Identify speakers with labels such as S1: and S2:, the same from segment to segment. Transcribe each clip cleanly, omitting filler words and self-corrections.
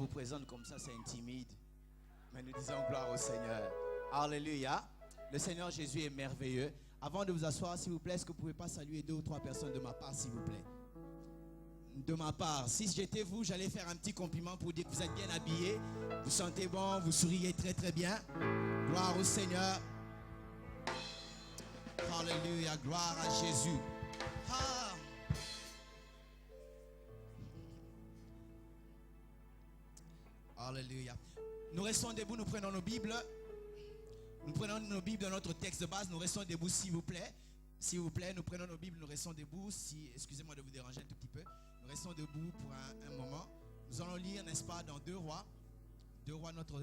S1: vous présente comme ça, c'est intimide. Mais nous disons gloire au Seigneur. Alléluia. Le Seigneur Jésus est merveilleux. Avant de vous asseoir, s'il vous plaît, est-ce que vous pouvez pas saluer 2 ou 3 personnes de ma part, s'il vous plaît? De ma part, si j'étais vous, j'allais faire un petit compliment pour dire que vous êtes bien habillés, vous sentez bon, vous souriez très très bien. Gloire au Seigneur. Alléluia, gloire à Jésus. Ah. Alléluia. Nous restons debout, nous prenons nos Bibles. Nous prenons nos Bibles dans notre texte de base. Nous restons debout, s'il vous plaît. S'il vous plaît, nous prenons nos Bibles, nous restons debout. Excusez-moi de vous déranger un tout petit peu. Nous restons debout pour un moment. Nous allons lire, n'est-ce pas, dans 2 Rois. 2 Rois, notre...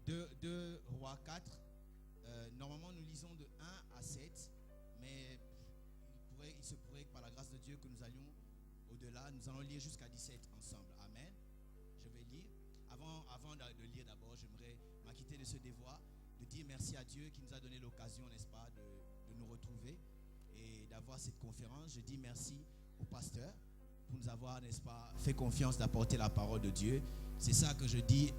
S1: 2 Rois 4. Normalement, nous lisons de 1 à 7. Mais il se pourrait que par la grâce de Dieu que nous allions au-delà. Nous allons lire jusqu'à 17 ensemble. Amen. Je vais lire. Avant de lire d'abord, j'aimerais m'acquitter de ce devoir, de dire merci à Dieu qui nous a donné l'occasion, n'est-ce pas, de nous retrouver et d'avoir cette conférence. Je dis merci au pasteur pour nous avoir, n'est-ce pas, fait confiance d'apporter la parole de Dieu. C'est ça que je dis,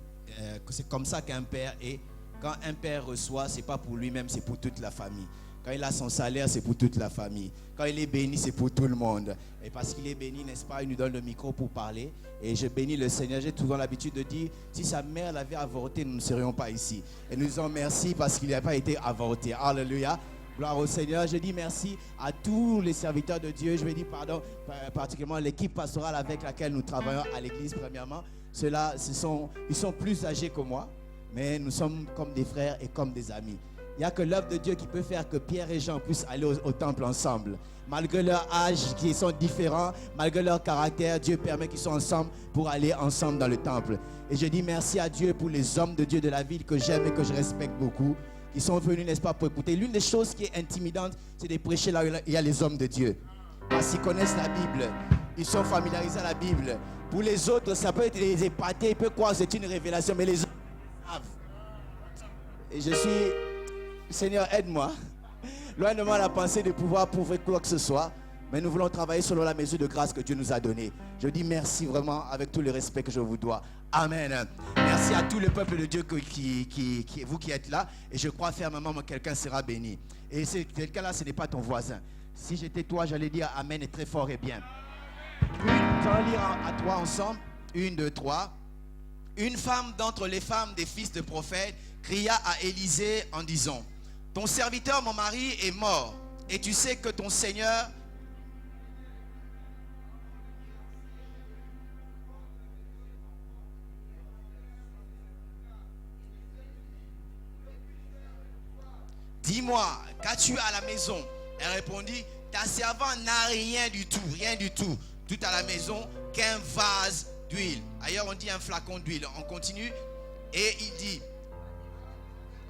S1: que c'est comme ça qu'un père est. Quand un père reçoit, ce n'est pas pour lui-même, c'est pour toute la famille. Quand il a son salaire, c'est pour toute la famille. Quand il est béni, c'est pour tout le monde. Et parce qu'il est béni, n'est-ce pas, il nous donne le micro pour parler. Et je bénis le Seigneur. J'ai toujours l'habitude de dire, si sa mère l'avait avorté, nous ne serions pas ici. Et nous disons merci parce qu'il n'a pas été avorté. Alléluia. Gloire au Seigneur. Je dis merci à tous les serviteurs de Dieu. Je vais dire pardon, particulièrement l'équipe pastorale avec laquelle nous travaillons à l'église, premièrement. Ceux-là, ils sont plus âgés que moi, mais nous sommes comme des frères et comme des amis. Il n'y a que l'œuvre de Dieu qui peut faire que Pierre et Jean puissent aller au temple ensemble. Malgré leur âge qui sont différents, malgré leur caractère, Dieu permet qu'ils soient ensemble pour aller ensemble dans le temple. Et je dis merci à Dieu pour les hommes de Dieu de la ville que j'aime et que je respecte beaucoup, qui sont venus, n'est-ce pas, pour écouter. L'une des choses qui est intimidante, c'est de prêcher là où il y a les hommes de Dieu. Parce qu'ils connaissent la Bible, ils sont familiarisés à la Bible. Pour les autres, ça peut être les épater, ils peuvent croire que c'est une révélation, mais les autres savent. Et je suis... Seigneur, aide-moi. Loin de moi la pensée de pouvoir prouver quoi que ce soit. Mais nous voulons travailler selon la mesure de grâce que Dieu nous a donnée. Je dis merci vraiment avec tout le respect que je vous dois. Amen. Merci à tout le peuple de Dieu vous qui êtes là. Et je crois fermement que quelqu'un sera béni. Et quelqu'un-là, ce n'est pas ton voisin. Si j'étais toi, j'allais dire Amen et très fort et bien. Nous allons lire à toi ensemble. 1, 2, 3. Une femme d'entre les femmes des fils de prophètes cria à Élisée en disant: ton serviteur, mon mari, est mort, et tu sais que ton Seigneur dis-moi, qu'as-tu à la maison? Elle répondit: ta servante n'a rien du tout, tout à la maison qu'un vase d'huile. Ailleurs on dit un flacon d'huile. On continue et il dit: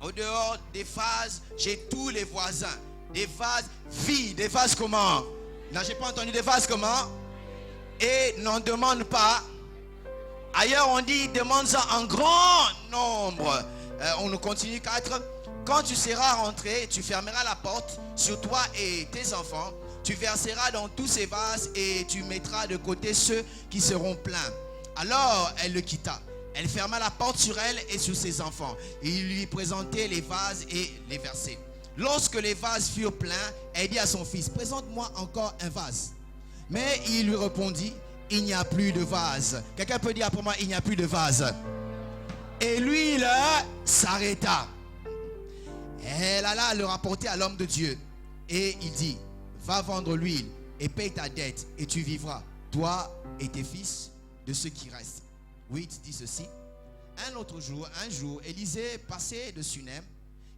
S1: au dehors des vases, j'ai tous les voisins. Des vases vides. Des vases comment? Non, j'ai pas entendu. Des vases comment? Et n'en demande pas. Ailleurs, on dit demande-en en grand nombre. On nous continue 4. Quand tu seras rentré, tu fermeras la porte sur toi et tes enfants. Tu verseras dans tous ces vases et tu mettras de côté ceux qui seront pleins. Alors, elle le quitta. Elle ferma la porte sur elle et sur ses enfants. Il lui présentait les vases et les versait. Lorsque les vases furent pleins, elle dit à son fils: présente-moi encore un vase. Mais il lui répondit: il n'y a plus de vase. Quelqu'un peut dire après moi: il n'y a plus de vase. Et l'huile s'arrêta. Elle alla le rapporter à l'homme de Dieu. Et il dit: va vendre l'huile et paye ta dette et tu vivras, toi et tes fils, de ce qui reste. 8 dit ceci: un jour, Élisée passait de Sunem.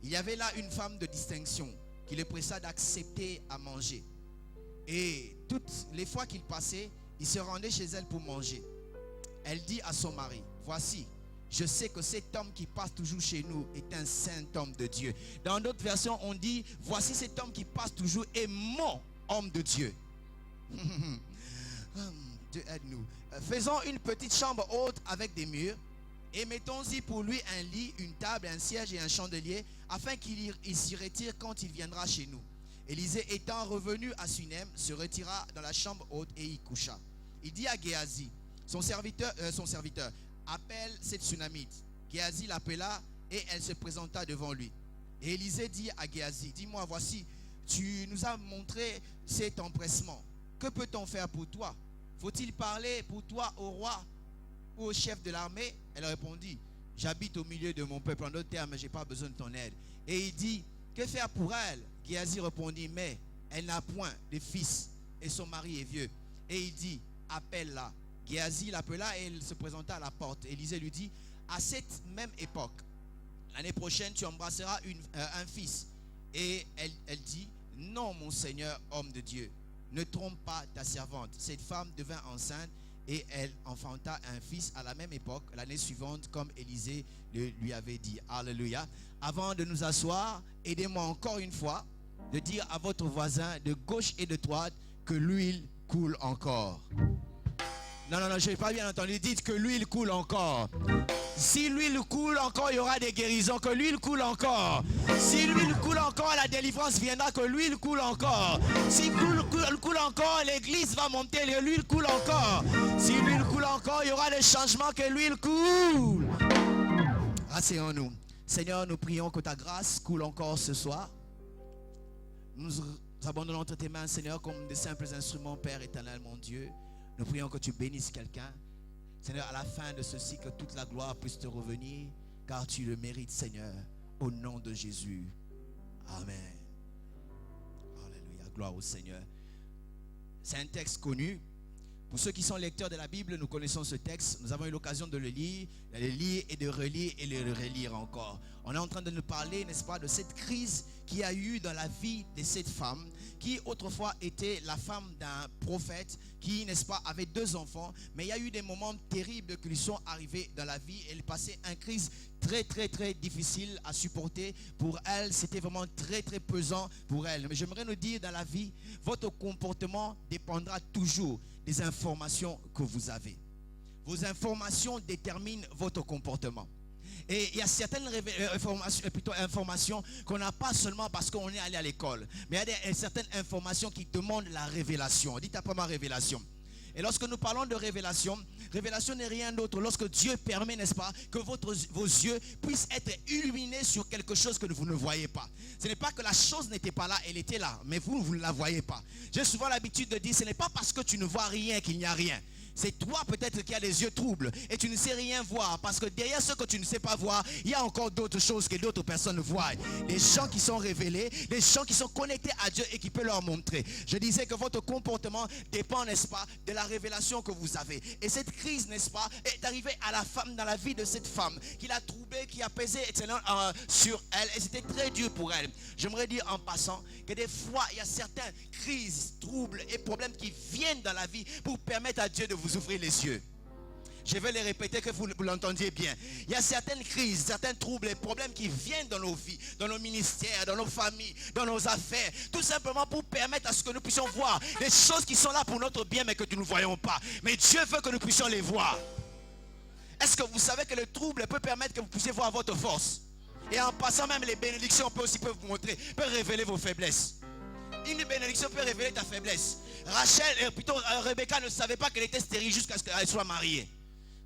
S1: Il y avait là une femme de distinction qui le pressa d'accepter à manger. Et toutes les fois qu'il passait, il se rendait chez elle pour manger. Elle dit à son mari: voici, je sais que cet homme qui passe toujours chez nous est un saint homme de Dieu. Dans d'autres versions, on dit: voici cet homme qui passe toujours est mon homme de Dieu. Dieu aide-nous. Faisons une petite chambre haute avec des murs et mettons-y pour lui un lit, une table, un siège et un chandelier afin qu'il s'y retire quand il viendra chez nous. Élisée étant revenu à Sunem, se retira dans la chambre haute et y coucha. Il dit à Géasi, son serviteur, appelle cette Sunamite. Géasi l'appela et elle se présenta devant lui. Et Élisée dit à Géasi, dis-moi, voici, tu nous as montré cet empressement. Que peut-on faire pour toi? Faut-il parler pour toi au roi ou au chef de l'armée? Elle répondit, j'habite au milieu de mon peuple. En d'autres termes, je n'ai pas besoin de ton aide. Et il dit, que faire pour elle? Géasi répondit, mais elle n'a point de fils et son mari est vieux. Et il dit, appelle-la. Géasi l'appela et elle se présenta à la porte. Élisée lui dit, à cette même époque, l'année prochaine, tu embrasseras un fils. Et elle dit, non, mon Seigneur, homme de Dieu, ne trompe pas ta servante. Cette femme devint enceinte et elle enfanta un fils à la même époque, l'année suivante, comme Élisée lui avait dit. Alléluia. Avant de nous asseoir, aidez-moi encore une fois de dire à votre voisin de gauche et de droite que l'huile coule encore. Non, je n'ai pas bien entendu. Dites que l'huile coule encore. Si l'huile coule encore, il y aura des guérisons. Que l'huile coule encore. Si l'huile coule encore, la délivrance viendra. Que l'huile coule encore. Si l'huile coule encore, l'église va monter. Que l'huile coule encore. Si l'huile coule encore, il y aura des changements. Que l'huile coule. Asseyons-nous. Seigneur, nous prions que ta grâce coule encore ce soir. Nous abandonnons entre tes mains, Seigneur, comme de simples instruments, Père éternel, mon Dieu. Nous prions que tu bénisses quelqu'un. Seigneur, à la fin de ceci, que toute la gloire puisse te revenir, car tu le mérites, Seigneur, au nom de Jésus. Amen. Alléluia, gloire au Seigneur. C'est un texte connu. Pour ceux qui sont lecteurs de la Bible, nous connaissons ce texte. Nous avons eu l'occasion de le lire et de relire et de le relire encore. On est en train de nous parler, n'est-ce pas, de cette crise qui a eu dans la vie de cette femme, qui autrefois était la femme d'un prophète, qui, n'est-ce pas, avait 2 enfants. Mais il y a eu des moments terribles qui lui sont arrivés dans la vie. Elle passait une crise très difficile à supporter pour elle. C'était vraiment très pesant pour elle. Mais j'aimerais nous dire, dans la vie, votre comportement dépendra toujours des informations que vous avez. Vos informations déterminent votre comportement. Et il y a certaines informations qu'on n'a pas seulement parce qu'on est allé à l'école, mais il y a certaines informations qui demandent la révélation. Dites après ma révélation. Et lorsque nous parlons de révélation, révélation n'est rien d'autre. Lorsque Dieu permet, n'est-ce pas, que vos yeux puissent être illuminés sur quelque chose que vous ne voyez pas. Ce n'est pas que la chose n'était pas là, elle était là, mais vous ne la voyez pas. J'ai souvent l'habitude de dire, ce n'est pas parce que tu ne vois rien qu'il n'y a rien. C'est toi peut-être qui as les yeux troubles et tu ne sais rien voir, parce que derrière ce que tu ne sais pas voir, il y a encore d'autres choses que d'autres personnes voient. Les gens qui sont révélés, les gens qui sont connectés à Dieu et qui peuvent leur montrer. Je disais que votre comportement dépend, n'est-ce pas, de la révélation que vous avez. Et cette crise, n'est-ce pas, est arrivée à la femme, dans la vie de cette femme, qui l'a troublée, qui a pesé sur elle, et c'était très dur pour elle. J'aimerais dire en passant que des fois, il y a certaines crises, troubles et problèmes qui viennent dans la vie pour permettre à Dieu de vous ouvrir les yeux. Je vais les répéter, que vous l'entendiez bien. Il y a certaines crises, certains troubles et problèmes qui viennent dans nos vies, dans nos ministères, dans nos familles, dans nos affaires, tout simplement pour permettre à ce que nous puissions voir des choses qui sont là pour notre bien mais que nous ne voyons pas. Mais Dieu veut que nous puissions les voir. Est-ce que vous savez que le trouble peut permettre que vous puissiez voir votre force? Et en passant, même les bénédictions peuvent vous montrer, peuvent révéler vos faiblesses. Une bénédiction peut révéler ta faiblesse. Rebecca ne savait pas qu'elle était stérile jusqu'à ce qu'elle soit mariée.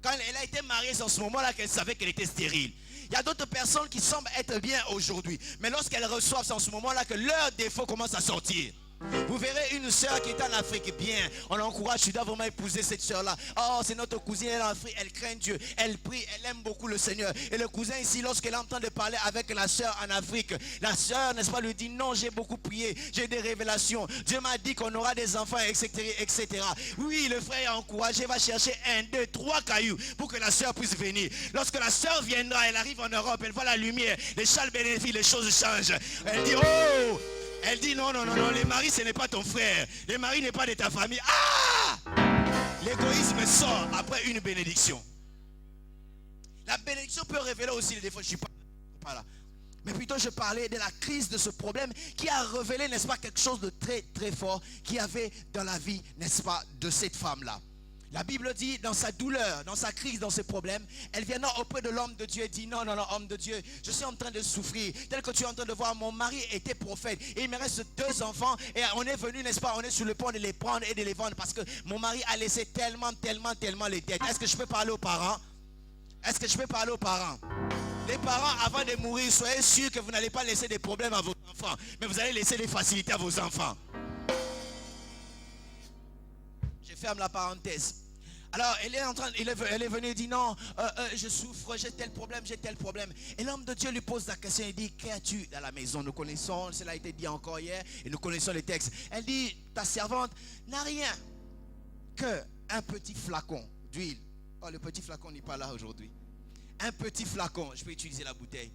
S1: Quand elle a été mariée, c'est en ce moment-là qu'elle savait qu'elle était stérile. Il y a d'autres personnes qui semblent être bien aujourd'hui, mais lorsqu'elles reçoivent, c'est en ce moment-là que leurs défauts commencent à sortir. Vous verrez une soeur qui est en Afrique, bien, on l'encourage, tu dois vraiment épouser cette soeur-là. Oh, c'est notre cousine, elle est en Afrique, elle craint Dieu, elle prie, elle aime beaucoup le Seigneur. Et le cousin ici, lorsqu'elle entend de parler avec la soeur en Afrique, la soeur, n'est-ce pas, lui dit, non, j'ai beaucoup prié, j'ai des révélations, Dieu m'a dit qu'on aura des enfants, etc. Oui, le frère est encouragé, va chercher 1, 2, 3 cailloux pour que la soeur puisse venir. Lorsque la soeur viendra, elle arrive en Europe, elle voit la lumière, les châles bénéfices, les choses changent. Elle dit, oh! Elle dit non, les maris ce n'est pas ton frère. Les maris n'est pas de ta famille. Ah! L'égoïsme sort après une bénédiction. La bénédiction peut révéler aussi les défauts. Je ne suis pas là. Mais plutôt je parlais de la crise de ce problème qui a révélé, n'est-ce pas, quelque chose de très fort qu'il y avait dans la vie, n'est-ce pas, de cette femme-là. La Bible dit, dans sa douleur, dans sa crise, dans ses problèmes, elle vient auprès de l'homme de Dieu et dit, non, homme de Dieu, je suis en train de souffrir. Tel que tu es en train de voir, mon mari était prophète. Et il me reste 2 enfants. Et on est venu, n'est-ce pas, on est sur le point de les prendre et de les vendre. Parce que mon mari a laissé tellement les dettes. Est-ce que je peux parler aux parents? Est-ce que je peux parler aux parents? Les parents, avant de mourir, soyez sûrs que vous n'allez pas laisser des problèmes à vos enfants. Mais vous allez laisser des facilités à vos enfants. Je ferme la parenthèse. Alors, elle est venue et dit, non, je souffre, j'ai tel problème. Et l'homme de Dieu lui pose la question, il dit, qu'as-tu dans la maison? Nous connaissons, cela a été dit encore hier, et nous connaissons les textes. Elle dit, ta servante n'a rien qu'un petit flacon d'huile. Oh, le petit flacon n'est pas là aujourd'hui. Un petit flacon, je peux utiliser la bouteille.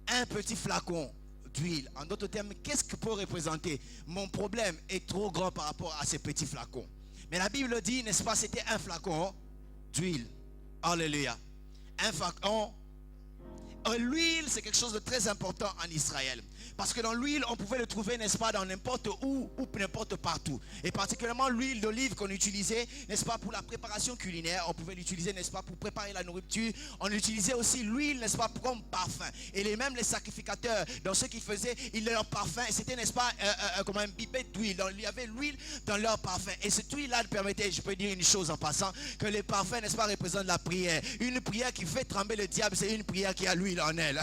S1: Un petit flacon d'huile. En d'autres termes, qu'est-ce que peut représenter? Mon problème est trop grand par rapport à ces petits flacons. Mais la Bible dit, n'est-ce pas, c'était un flacon d'huile. Alléluia. Un flacon. L'huile, c'est quelque chose de très important en Israël. Parce que dans l'huile, on pouvait le trouver, n'est-ce pas, dans n'importe où ou n'importe partout. Et particulièrement l'huile d'olive qu'on utilisait, n'est-ce pas, pour la préparation culinaire. On pouvait l'utiliser, n'est-ce pas, pour préparer la nourriture. On utilisait aussi l'huile, n'est-ce pas, comme parfum. Et même les sacrificateurs, dans ce qu'ils faisaient, ils leur parfum. Et c'était, n'est-ce pas, comme un pipet d'huile. Il y avait l'huile dans leur parfum. Et cette huile-là permettait, je peux dire une chose en passant, que les parfums, n'est-ce pas, représentent la prière. Une prière qui fait trembler le diable, c'est une prière qui a l'huile en elle.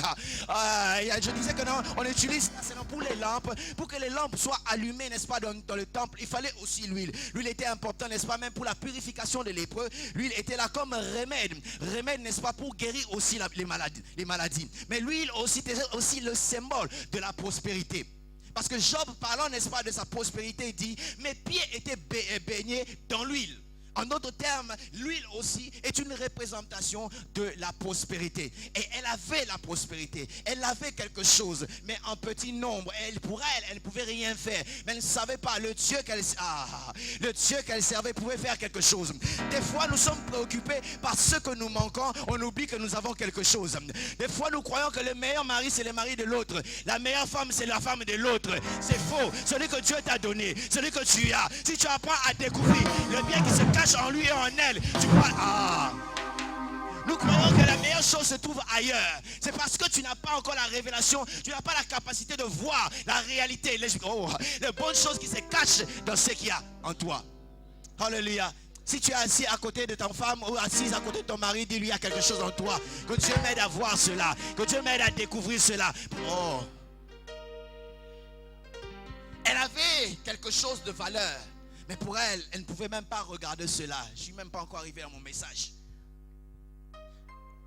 S1: Je disais que non, on utilise c'est pour les lampes, pour que les lampes soient allumées, n'est-ce pas, dans le temple, il fallait aussi l'huile. L'huile était importante, n'est-ce pas, même pour la purification de lépreux. L'huile était là comme remède, n'est-ce pas, pour guérir aussi les maladies. Mais l'huile aussi était aussi le symbole de la prospérité. Parce que Job, parlant, n'est-ce pas, de sa prospérité, dit, mes pieds étaient baignés dans l'huile. En d'autres termes, l'huile aussi est une représentation de la prospérité. Et elle avait la prospérité. Elle avait quelque chose, mais en petit nombre. Pour elle ne pouvait rien faire. Mais elle ne savait pas. Le Dieu qu'elle servait pouvait faire quelque chose. Des fois, nous sommes préoccupés par ce que nous manquons. On oublie que nous avons quelque chose. Des fois, nous croyons que le meilleur mari, c'est le mari de l'autre. La meilleure femme, c'est la femme de l'autre. C'est faux. Celui que Dieu t'a donné, celui que tu as. Si tu apprends à découvrir le bien qui se cache en lui et en elle, tu vois, nous croyons que la meilleure chose se trouve ailleurs. C'est parce que tu n'as pas encore la révélation, tu n'as pas la capacité de voir la réalité, les bonnes choses qui se cachent dans ce qu'il y a en toi. Alléluia. Si tu es assis à côté de ta femme ou assise à côté de ton mari, dis-lui, il y a quelque chose en toi. Que Dieu m'aide à voir cela, que Dieu m'aide à découvrir cela. Elle avait quelque chose de valeur. Mais pour elle, elle ne pouvait même pas regarder cela. Je ne suis même pas encore arrivé à mon message.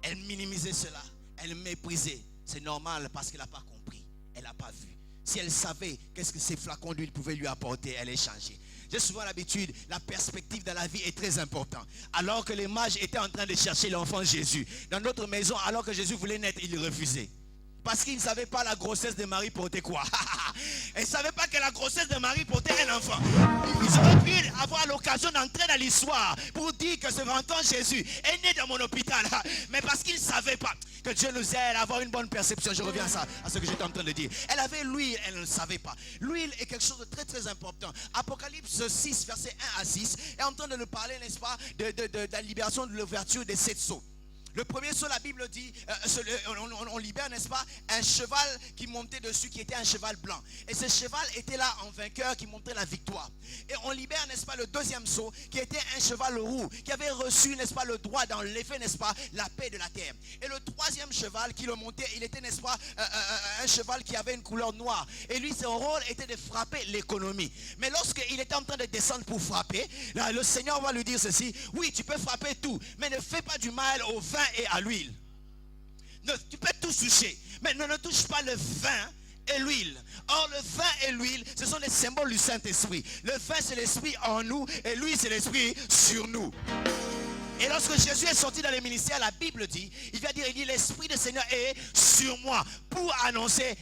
S1: Elle minimisait cela. Elle méprisait. C'est normal parce qu'elle n'a pas compris. Elle n'a pas vu. Si elle savait qu'est-ce que ces flacons d'huile pouvaient lui apporter, elle est changée. J'ai souvent l'habitude, la perspective dans la vie est très importante. Alors que les mages étaient en train de chercher l'enfant Jésus. Dans notre maison, alors que Jésus voulait naître, ils le refusaient. Parce qu'ils ne savaient pas la grossesse de Marie portait quoi. Ils ne savaient pas que la grossesse de Marie portait un enfant. Ils auraient pu avoir l'occasion d'entrer dans l'histoire pour dire que ce enfant Jésus est né dans mon hôpital. Mais parce qu'ils ne savaient pas. Que Dieu nous aide à avoir une bonne perception. Je reviens à ce que j'étais en train de dire. Elle avait l'huile, elle ne le savait pas. L'huile est quelque chose de très très important. Apocalypse 6, verset 1 à 6 est en train de nous parler, n'est-ce pas, de la libération de l'ouverture des 7 sceaux. Le premier saut, la Bible dit, on libère, n'est-ce pas, un cheval qui montait dessus, qui était un cheval blanc. Et ce cheval était là en vainqueur, qui montrait la victoire. Et on libère, n'est-ce pas, le deuxième saut, qui était un cheval roux, qui avait reçu, n'est-ce pas, le droit dans l'effet, n'est-ce pas, la paix de la terre. Et le troisième cheval qui le montait, il était, n'est-ce pas, un cheval qui avait une couleur noire. Et lui, son rôle était de frapper l'économie. Mais lorsqu'il était en train de descendre pour frapper, là, le Seigneur va lui dire ceci, oui, tu peux frapper tout, mais ne fais pas du mal au vin et à l'huile. Tu peux tout toucher, mais ne touche pas le vin et l'huile. Or le vin et l'huile, ce sont les symboles du Saint-Esprit. Le vin, c'est l'Esprit en nous, et l'huile, c'est l'Esprit sur nous. Et lorsque Jésus est sorti dans les ministères, la Bible dit, il va dire, il dit, l'Esprit du Seigneur est sur moi pour annoncer.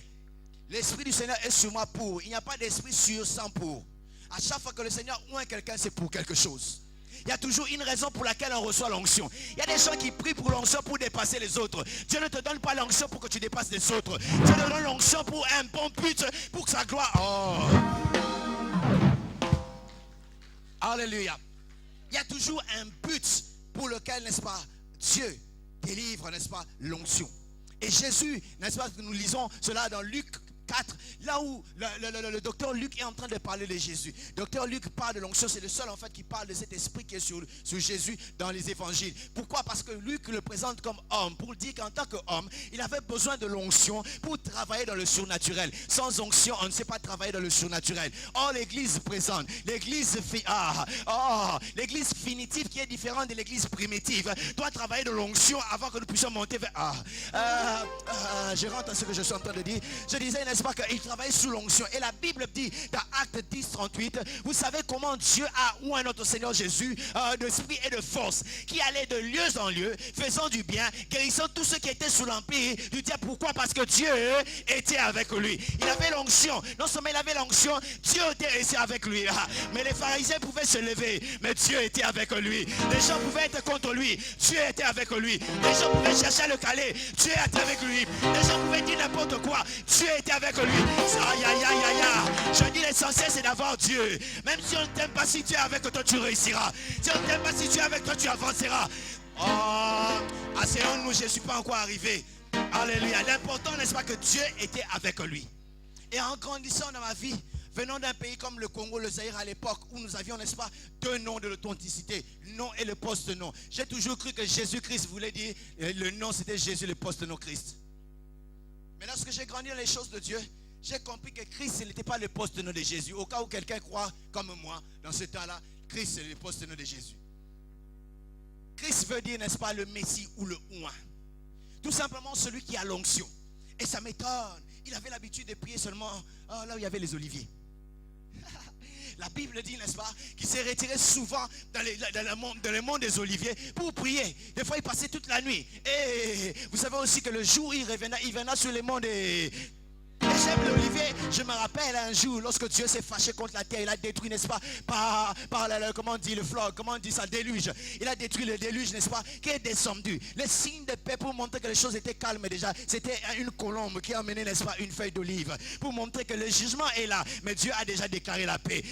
S1: L'Esprit du Seigneur est sur moi pour. Il n'y a pas d'esprit sur sans pour. À chaque fois que le Seigneur oint quelqu'un, c'est pour quelque chose. Il y a toujours une raison pour laquelle on reçoit l'onction. Il y a des gens qui prient pour l'onction pour dépasser les autres. Dieu ne te donne pas l'onction pour que tu dépasses les autres. Dieu te donne l'onction pour un bon but, pour que sa gloire... Oh! Alléluia. il y a toujours un but pour lequel, n'est-ce pas, Dieu délivre, n'est-ce pas, l'onction. Et Jésus, n'est-ce pas, nous lisons cela dans Luc 4, là où le docteur Luc est en train de parler de Jésus. Docteur Luc parle de l'onction, c'est le seul en fait qui parle de cet esprit qui est sur Jésus dans les évangiles. Pourquoi? Parce que Luc le présente comme homme, pour dire qu'en tant qu'homme, il avait besoin de l'onction pour travailler dans le surnaturel. Sans onction, on ne sait pas travailler dans le surnaturel. Or, l'église présente, l'église l'église finitive qui est différente de l'église primitive, doit travailler de l'onction avant que nous puissions monter vers... je rentre à ce que je suis en train de dire. Je disais, n'est-ce pas, qu'il travaille sous l'onction. Et la Bible dit dans Actes 10, 38, vous savez comment Dieu a oint notre Seigneur Jésus d'esprit et de force, qui allait de lieu en lieu, faisant du bien, guérissant tous ceux qui étaient sous l'empire du diable. Pourquoi? Parce que Dieu était avec lui. Il avait l'onction. Non seulement il avait l'onction, Dieu était avec lui. Mais les pharisiens pouvaient se lever, mais Dieu était avec lui. Les gens pouvaient être contre lui, Dieu était avec lui. Les gens pouvaient chercher à le caler, Dieu était avec lui. Les gens pouvaient dire n'importe quoi, Dieu était avec lui. Aïe, aïe, aïe, aïe, aïe. Je dis l'essentiel c'est d'avoir Dieu. Même si on ne t'aime pas, si tu es avec toi, tu réussiras. Si on ne t'aime pas, si tu es avec toi, tu avanceras. Oh, asseyons-nous, je ne suis pas encore arrivé. Alléluia. L'important, n'est-ce pas, que Dieu était avec lui. Et en grandissant dans ma vie, venant d'un pays comme le Congo, le Zaïre à l'époque, où nous avions, n'est-ce pas, deux noms de l'authenticité, nom et le post-nom. J'ai toujours cru que Jésus-Christ voulait dire, le nom c'était Jésus, le post-nom Christ. Mais lorsque j'ai grandi dans les choses de Dieu, j'ai compris que Christ, ce n'était pas le post-nom de Jésus. Au cas où quelqu'un croit comme moi, dans ce temps-là, Christ, c'est le post-nom de Jésus. Christ veut dire, n'est-ce pas, le Messie ou le oint. Tout simplement celui qui a l'onction. Et ça m'étonne. Il avait l'habitude de prier seulement là où il y avait les oliviers. La Bible dit, n'est-ce pas, qu'il s'est retiré souvent dans le monde des oliviers pour prier. Des fois, il passait toute la nuit. Et vous savez aussi que le jour, il venait sur le monde des... Et j'aime l'olivier. Je me rappelle un jour, lorsque Dieu s'est fâché contre la terre, il a détruit, n'est-ce pas, par comment on dit, le fleuve, comment on dit ça, déluge. Il a détruit le déluge, n'est-ce pas, qui est descendu. Le signe de paix pour montrer que les choses étaient calmes déjà. C'était une colombe qui a amené, n'est-ce pas, une feuille d'olive. Pour montrer que le jugement est là. Mais Dieu a déjà déclaré la paix.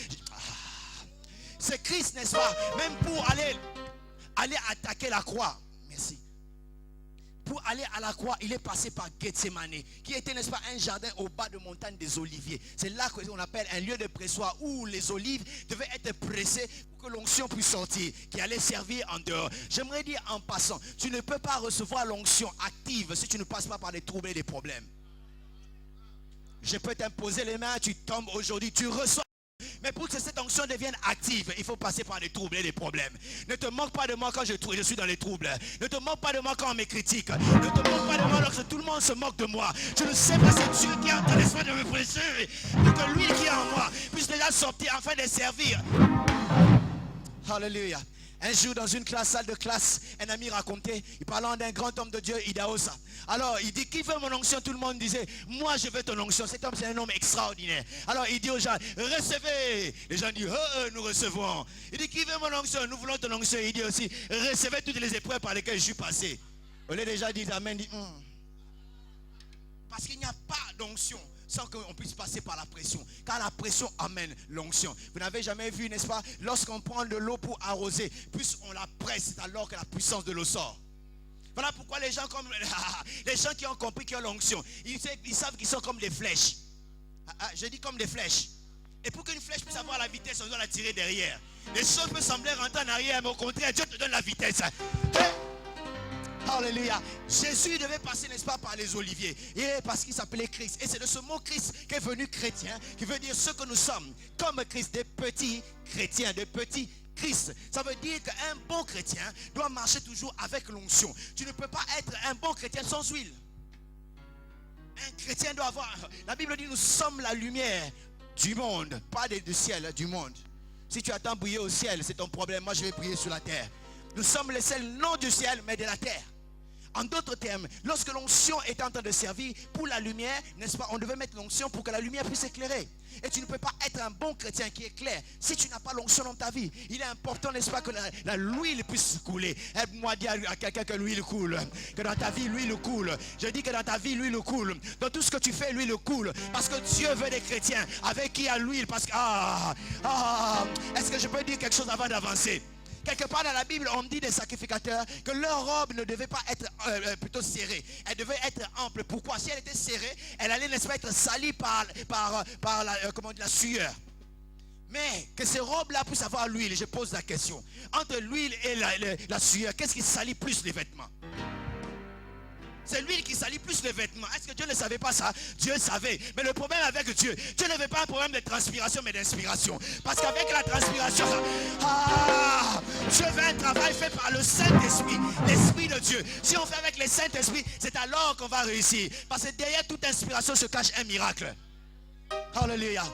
S1: C'est Christ, n'est-ce pas, même pour aller attaquer la croix. Merci. Pour aller à la croix, il est passé par Gethsemane, qui était, n'est-ce pas, un jardin au bas de montagne des oliviers. C'est là qu'on appelle un lieu de pressoir où les olives devaient être pressées pour que l'onction puisse sortir, qui allait servir en dehors. J'aimerais dire en passant, tu ne peux pas recevoir l'onction active si tu ne passes pas par des troubles et des problèmes. Je peux t'imposer les mains, tu tombes aujourd'hui, tu reçois. Mais pour que cette onction devienne active, il faut passer par des troubles et des problèmes. Ne te moque pas de moi quand je suis dans les troubles. Ne te moque pas de moi quand on me critique. Ne te moque pas de moi lorsque tout le monde se moque de moi. Je ne sais pas, c'est Dieu qui est en train de me presser pour que l'huile qui est en moi puisse déjà sortir afin de servir. Alléluia. Un jour, dans une salle de classe, un ami racontait, il parlait d'un grand homme de Dieu, Idaosa. Alors, il dit, qui veut mon onction? Tout le monde disait, moi je veux ton onction. Cet homme, c'est un homme extraordinaire. Alors, il dit aux gens, recevez. Les gens disent, nous recevons. Il dit, qui veut mon onction? Nous voulons ton onction. Il dit aussi, recevez toutes les épreuves par lesquelles je suis passé. Au lieu des gens disent amen, dit, Parce qu'il n'y a pas d'onction sans qu'on puisse passer par la pression. Car la pression amène l'onction. Vous n'avez jamais vu, n'est-ce pas, lorsqu'on prend de l'eau pour arroser, plus on la presse, c'est alors que la puissance de l'eau sort. Voilà pourquoi les gens qui ont compris qu'ils ont l'onction, ils savent qu'ils sont comme des flèches. Je dis comme des flèches. Et pour qu'une flèche puisse avoir la vitesse, on doit la tirer derrière. Les choses peuvent sembler rentrer en arrière, mais au contraire, Dieu te donne la vitesse. Alléluia. Jésus devait passer, n'est-ce pas, par les oliviers. Et parce qu'il s'appelait Christ. Et c'est de ce mot Christ qu'est venu chrétien, qui veut dire ce que nous sommes. Comme Christ, des petits chrétiens, des petits Christ. Ça veut dire qu'un bon chrétien doit marcher toujours avec l'onction. Tu ne peux pas être un bon chrétien sans huile. Un chrétien doit avoir... La Bible dit, nous sommes la lumière du monde. Pas du ciel, du monde. Si tu attends briller au ciel, c'est ton problème. Moi, je vais briller sur la terre. Nous sommes les seuls, non du ciel, mais de la terre. En d'autres termes, lorsque l'onction est en train de servir pour la lumière, n'est-ce pas, on devait mettre l'onction pour que la lumière puisse éclairer. Et tu ne peux pas être un bon chrétien qui éclaire si tu n'as pas l'onction dans ta vie. Il est important, n'est-ce pas, que l'huile puisse couler. Aide-moi dire à quelqu'un que l'huile coule. Que dans ta vie, l'huile coule. Je dis que dans ta vie, l'huile coule. Dans tout ce que tu fais, l'huile coule. Parce que Dieu veut des chrétiens avec qui il y a l'huile. Parce que, est-ce que je peux dire quelque chose avant d'avancer? Quelque part dans la Bible, on dit des sacrificateurs que leur robe ne devait pas être plutôt serrée. Elle devait être ample. Pourquoi? Si elle était serrée, elle allait, n'est-ce pas, être salie par la sueur. Mais que ces robes-là puissent avoir l'huile. Je pose la question. Entre l'huile et la sueur, qu'est-ce qui salit plus les vêtements? C'est l'huile qui salit plus les vêtements. Est-ce que Dieu ne savait pas ça? Dieu savait. Mais le problème avec Dieu n'avait pas un problème de transpiration, mais d'inspiration. Parce qu'avec la transpiration, Dieu veut un travail fait par le Saint-Esprit, l'Esprit de Dieu. Si on fait avec le Saint-Esprit, c'est alors qu'on va réussir. Parce que derrière toute inspiration se cache un miracle. Alléluia.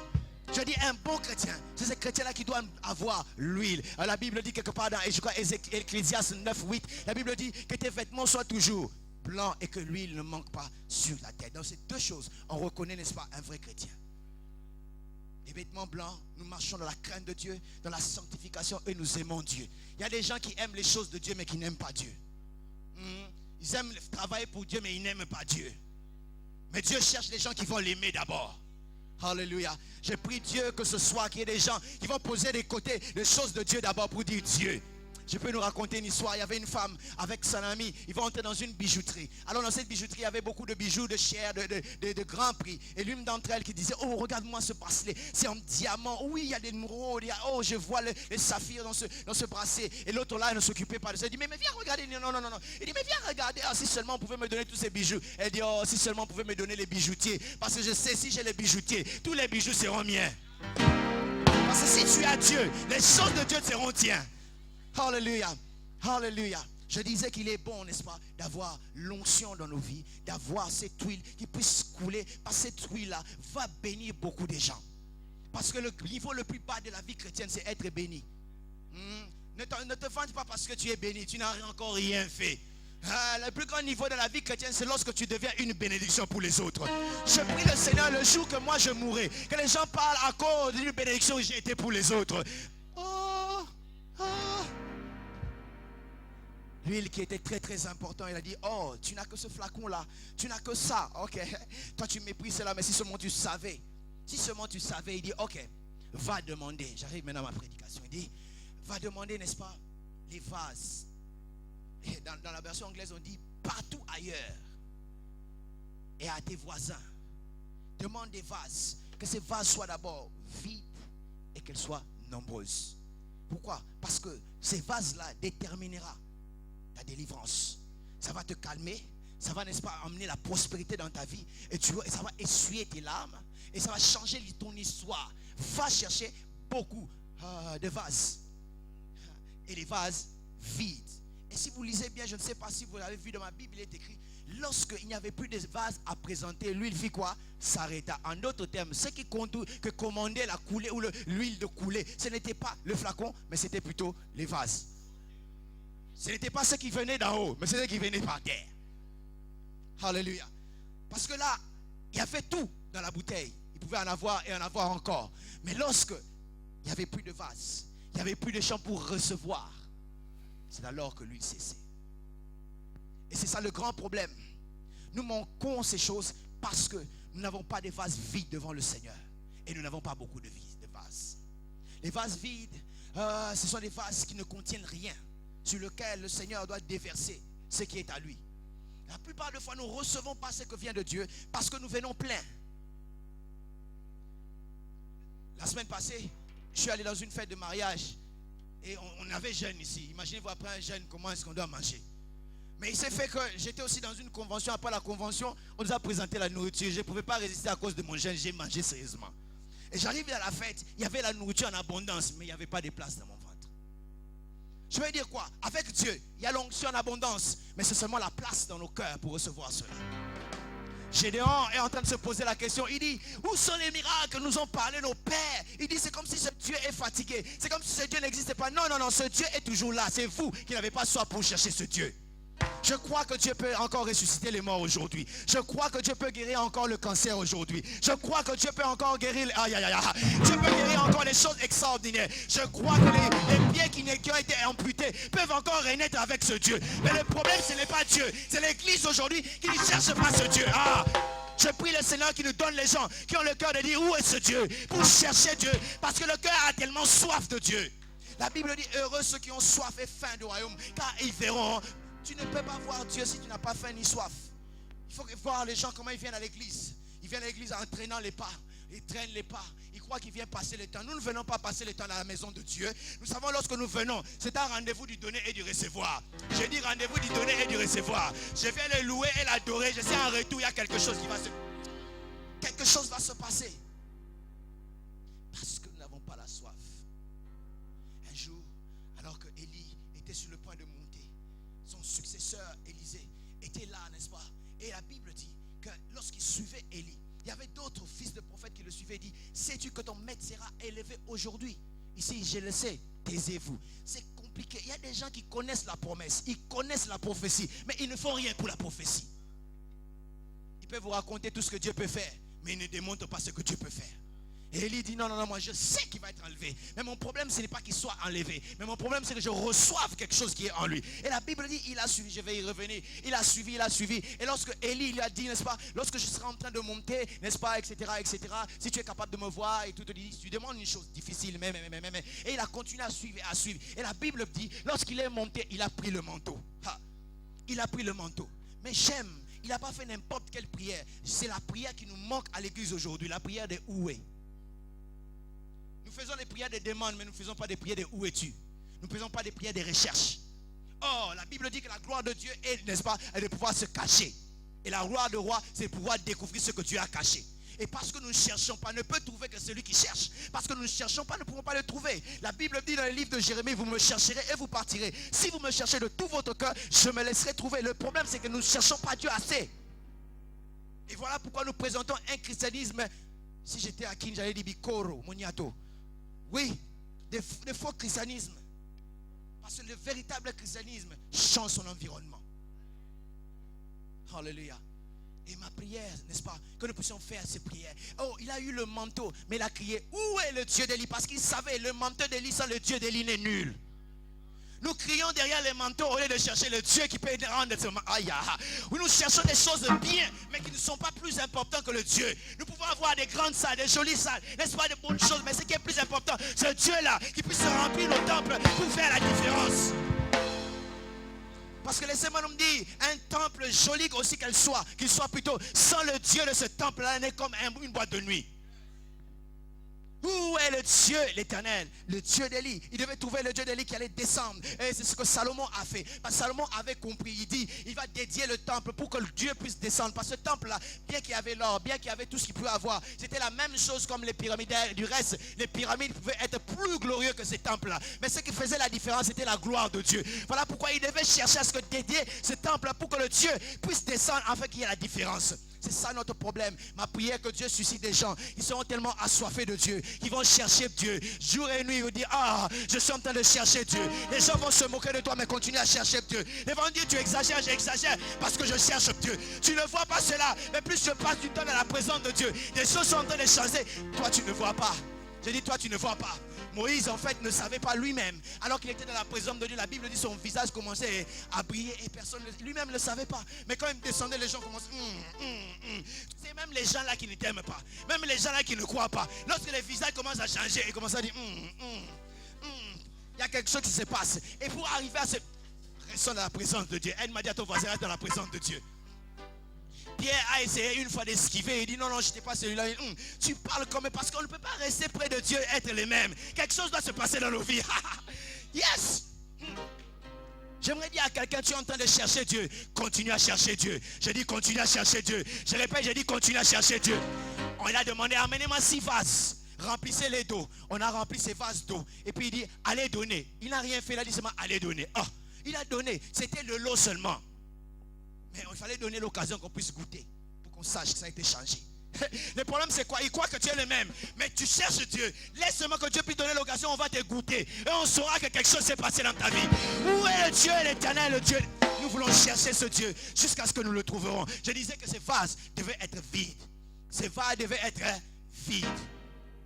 S1: Je dis un bon chrétien, c'est ce chrétien-là qui doit avoir l'huile. La Bible dit quelque part dans, je crois, Ecclésiaste 9:8, la Bible dit que tes vêtements soient toujours blancs et que l'huile ne manque pas sur la tête. Donc ces deux choses, on reconnaît, n'est-ce pas, un vrai chrétien. Les vêtements blancs, nous marchons dans la crainte de Dieu, dans la sanctification et nous aimons Dieu. Il y a des gens qui aiment les choses de Dieu mais qui n'aiment pas Dieu. Ils aiment travailler pour Dieu mais ils n'aiment pas Dieu. Mais Dieu cherche les gens qui vont l'aimer d'abord. Alléluia. Je prie Dieu que ce soir qu'il y ait des gens qui vont poser des côtés les choses de Dieu d'abord pour dire Dieu. Je peux nous raconter une histoire. Il y avait une femme avec son ami. Ils vont entrer dans une bijouterie. Alors dans cette bijouterie, il y avait beaucoup de bijoux de chair, de grands prix. Et l'une d'entre elles qui disait, oh regarde-moi ce bracelet, c'est en diamant. Oui, il y a des émeraudes. Oh, je vois les saphirs dans ce bracelet. Et l'autre là, elle ne s'occupait pas de ça. Elle dit, mais viens regarder. Non. Il dit, mais viens regarder. Ah, si seulement on pouvait me donner tous ces bijoux. Elle dit, oh, si seulement on pouvait me donner les bijoutiers. Parce que je sais, si j'ai les bijoutiers, tous les bijoux seront miens. Parce que si tu as Dieu, les choses de Dieu seront tiens. Alléluia, alléluia. Je disais qu'il est bon, n'est-ce pas, d'avoir l'onction dans nos vies, d'avoir cette huile qui puisse couler. Parce que cette huile-là va bénir beaucoup de gens. Parce que le niveau le plus bas de la vie chrétienne, c'est être béni. Ne te vante pas parce que tu es béni, tu n'as encore rien fait. Le plus grand niveau de la vie chrétienne, c'est lorsque tu deviens une bénédiction pour les autres. Je prie le Seigneur le jour que moi je mourrai, que les gens parlent encore d'une bénédiction que j'ai été pour les autres. L'huile qui était très très important, il a dit, oh, tu n'as que ce flacon là, tu n'as que ça, ok, toi tu méprises cela, mais si seulement tu savais, il dit, ok, va demander, j'arrive maintenant à ma prédication, il dit, va demander, n'est-ce pas, les vases. Et dans la version anglaise on dit, partout ailleurs, et à tes voisins, demande des vases, que ces vases soient d'abord vides et qu'elles soient nombreuses. Pourquoi? Parce que ces vases-là déterminera ta délivrance. Ça va te calmer. Ça va, n'est-ce pas, amener la prospérité dans ta vie. Et ça va essuyer tes larmes. Et ça va changer ton histoire. Va chercher beaucoup de vases. Et les vases vides. Et si vous lisez bien, je ne sais pas si vous l'avez vu dans ma Bible, il est écrit, lorsqu'il n'y avait plus de vases à présenter, l'huile fit quoi? S'arrêta. En d'autres termes, ce qui commandait la coulée ou l'huile de couler, ce n'était pas le flacon, mais c'était plutôt les vases. Ce n'était pas ce qui venait d'en haut, mais c'était ce qui venait par terre. Alléluia. Parce que là, il y avait tout dans la bouteille. Il pouvait en avoir et en avoir encore. Mais lorsque il n'y avait plus de vases, il n'y avait plus de champs pour recevoir, c'est alors que l'huile cessait. Et c'est ça le grand problème. Nous manquons ces choses parce que nous n'avons pas de vases vides devant le Seigneur. Et nous n'avons pas beaucoup de vases. Les vases vides, ce sont des vases qui ne contiennent rien, sur lequel le Seigneur doit déverser ce qui est à lui. La plupart des fois, nous ne recevons pas ce que vient de Dieu parce que nous venons pleins. La semaine passée, je suis allé dans une fête de mariage et on avait jeûne ici. Imaginez-vous après un jeûne, comment est-ce qu'on doit manger. Mais il s'est fait que j'étais aussi dans une convention. Après la convention, on nous a présenté la nourriture. Je ne pouvais pas résister à cause de mon jeûne. J'ai mangé sérieusement. Et j'arrive à la fête, il y avait la nourriture en abondance, mais il n'y avait pas de place dans mon ventre. Je veux dire quoi? Avec Dieu, il y a l'onction en abondance, mais c'est seulement la place dans nos cœurs pour recevoir cela. Gédéon est en train de se poser la question. Il dit, où sont les miracles que nous ont parlé nos pères? Il dit, c'est comme si ce Dieu est fatigué. C'est comme si ce Dieu n'existait pas. Non, ce Dieu est toujours là. C'est vous qui n'avez pas soif pour chercher ce Dieu. Je crois que Dieu peut encore ressusciter les morts aujourd'hui. Je crois que Dieu peut guérir encore le cancer aujourd'hui. Je crois que Dieu peut encore guérir... Dieu peut guérir encore les choses extraordinaires. Je crois que les pieds qui ont été amputés peuvent encore renaître avec ce Dieu. Mais le problème, ce n'est pas Dieu. C'est l'église aujourd'hui qui ne cherche pas ce Dieu. Je prie le Seigneur qui nous donne les gens qui ont le cœur de dire où est ce Dieu, pour chercher Dieu. Parce que le cœur a tellement soif de Dieu. La Bible dit, heureux ceux qui ont soif et faim du royaume, car ils verront. Tu ne peux pas voir Dieu si tu n'as pas faim ni soif. Il faut voir les gens comment ils viennent à l'église. Ils viennent à l'église en traînant les pas. Ils traînent les pas. Ils croient qu'ils viennent passer le temps. Nous ne venons pas passer le temps dans la maison de Dieu. Nous savons lorsque nous venons, c'est un rendez-vous du donner et du recevoir. Je dis rendez-vous du donner et du recevoir. Je viens le louer et l'adorer. Je sais en retour, il y a quelque chose qui va se... Quelque chose va se passer. Parce que nous n'avons pas la soif. Un jour, alors que Élie était sur le point de monter, son successeur Élisée était là, n'est-ce pas? Et la Bible dit que lorsqu'il suivait Élie, il y avait d'autres fils de prophètes qui le suivaient et dit, sais-tu que ton maître sera élevé aujourd'hui? Ici, je le sais, taisez-vous. C'est compliqué. Il y a des gens qui connaissent la promesse, ils connaissent la prophétie, mais ils ne font rien pour la prophétie. Ils peuvent vous raconter tout ce que Dieu peut faire, mais ils ne démontrent pas ce que Dieu peut faire. Et Élie dit, non, moi je sais qu'il va être enlevé. Mais mon problème, ce n'est pas qu'il soit enlevé. Mais mon problème, c'est que je reçoive quelque chose qui est en lui. Et la Bible dit, il a suivi, je vais y revenir. Il a suivi. Et lorsque Élie lui a dit, n'est-ce pas, lorsque je serai en train de monter, n'est-ce pas, etc., si tu es capable de me voir et tout, te dit, tu demandes une chose difficile, mais. Et il a continué à suivre. Et la Bible dit, lorsqu'il est monté, il a pris le manteau. Il a pris le manteau. Mais j'aime, il n'a pas fait n'importe quelle prière. C'est la prière qui nous manque à l'église aujourd'hui, la prière des où est. Nous faisons des prières de demande, mais nous ne faisons pas des prières de où es-tu. Nous ne faisons pas des prières de recherche. Or, la Bible dit que la gloire de Dieu est, n'est-ce pas, est de pouvoir se cacher. Et la gloire de roi, c'est de pouvoir découvrir ce que Dieu a caché. Et parce que nous ne cherchons pas, ne peut trouver que celui qui cherche. Parce que nous ne cherchons pas, nous ne pouvons pas le trouver. La Bible dit dans le livre de Jérémie, vous me chercherez et vous partirez. Si vous me cherchez de tout votre cœur, je me laisserai trouver. Le problème, c'est que nous ne cherchons pas Dieu assez. Et voilà pourquoi nous présentons un christianisme. Si j'étais à Kin, j'allais dire Bikoro, Moniato. Oui, des faux christianismes. Parce que le véritable christianisme change son environnement. Alléluia. Et ma prière, n'est-ce pas, que nous puissions faire ces prières. Oh, il a eu le manteau, mais il a crié, où est le Dieu d'Élie? Parce qu'il savait, le manteau d'Élie sans le Dieu d'Élie n'est nul. Nous crions derrière les manteaux au lieu de chercher le Dieu qui peut rendre ce manteau. Oui, nous cherchons des choses bien, mais qui ne sont pas plus importantes que le Dieu. Nous pouvons avoir des grandes salles, des jolies salles, n'est-ce pas, de bonnes choses, mais ce qui est plus important, c'est Dieu-là qui puisse remplir nos temples pour faire la différence. Parce que laissez-moi nous dire, un temple joli aussi qu'il soit plutôt, sans le Dieu de ce temple-là, n'est comme une boîte de nuit. Où est le Dieu, l'Éternel, le Dieu d'Élie? Il devait trouver le Dieu d'Élie qui allait descendre. Et c'est ce que Salomon a fait. Parce que Salomon avait compris. Il dit, il va dédier le temple pour que Dieu puisse descendre. Parce que ce temple-là, bien qu'il y avait l'or, bien qu'il y avait tout ce qu'il pouvait avoir, c'était la même chose comme les pyramides. Du reste, les pyramides pouvaient être plus glorieux que ces temples-là. Mais ce qui faisait la différence, c'était la gloire de Dieu. Voilà pourquoi il devait chercher à ce que dédier ce temple-là pour que le Dieu puisse descendre afin qu'il y ait la différence. C'est ça notre problème. Ma prière, que Dieu suscite des gens. Ils seront tellement assoiffés de Dieu. Ils vont chercher Dieu. Jour et nuit, ils vont dire, je suis en train de chercher Dieu. Les gens vont se moquer de toi, mais continue à chercher Dieu. Ils vont dire, tu exagères, j'exagère, parce que je cherche Dieu. Tu ne vois pas cela, mais plus je passe du temps dans la présence de Dieu, les choses sont en train de changer. Toi, tu ne vois pas. Je dis, toi, tu ne vois pas. Moïse, en fait, ne savait pas lui-même. Alors qu'il était dans la présence de Dieu, la Bible dit son visage commençait à briller et personne lui-même ne le savait pas. Mais quand il descendait, les gens commençaient. C'est même les gens là qui ne t'aiment pas. Même les gens là qui ne croient pas. Lorsque les visages commencent à changer, ils commencent à dire il y a quelque chose qui se passe. Et pour arriver à ce. Restons dans la présence de Dieu. Elle m'a dit à ton voisin, reste dans la présence de Dieu. Pierre a essayé une fois d'esquiver. Il dit non, je n'étais pas celui-là. Tu parles comme parce qu'on ne peut pas rester près de Dieu et être les mêmes. Quelque chose doit se passer dans nos vies. Yes. J'aimerais dire à quelqu'un, tu es en train de chercher Dieu. Continue à chercher Dieu. Je dis continue à chercher Dieu. Je répète, je dis continue à chercher Dieu. On lui a demandé, amenez-moi 6 vases. Remplissez les d'eau. On a rempli ces vases d'eau. Et puis il dit, allez donner. Il n'a rien fait. Il a dit seulement, allez donner. Il a donné. C'était de l'eau seulement. Mais il fallait donner l'occasion qu'on puisse goûter pour qu'on sache que ça a été changé. Le problème c'est quoi? Il croit que tu es le même. Mais tu cherches Dieu. Laisse seulement que Dieu puisse donner l'occasion, on va te goûter. Et on saura que quelque chose s'est passé dans ta vie. Où est le Dieu, l'Éternel, le Dieu? Nous voulons chercher ce Dieu jusqu'à ce que nous le trouverons. Je disais que ces vases devaient être vides. Ces vases devaient être vides.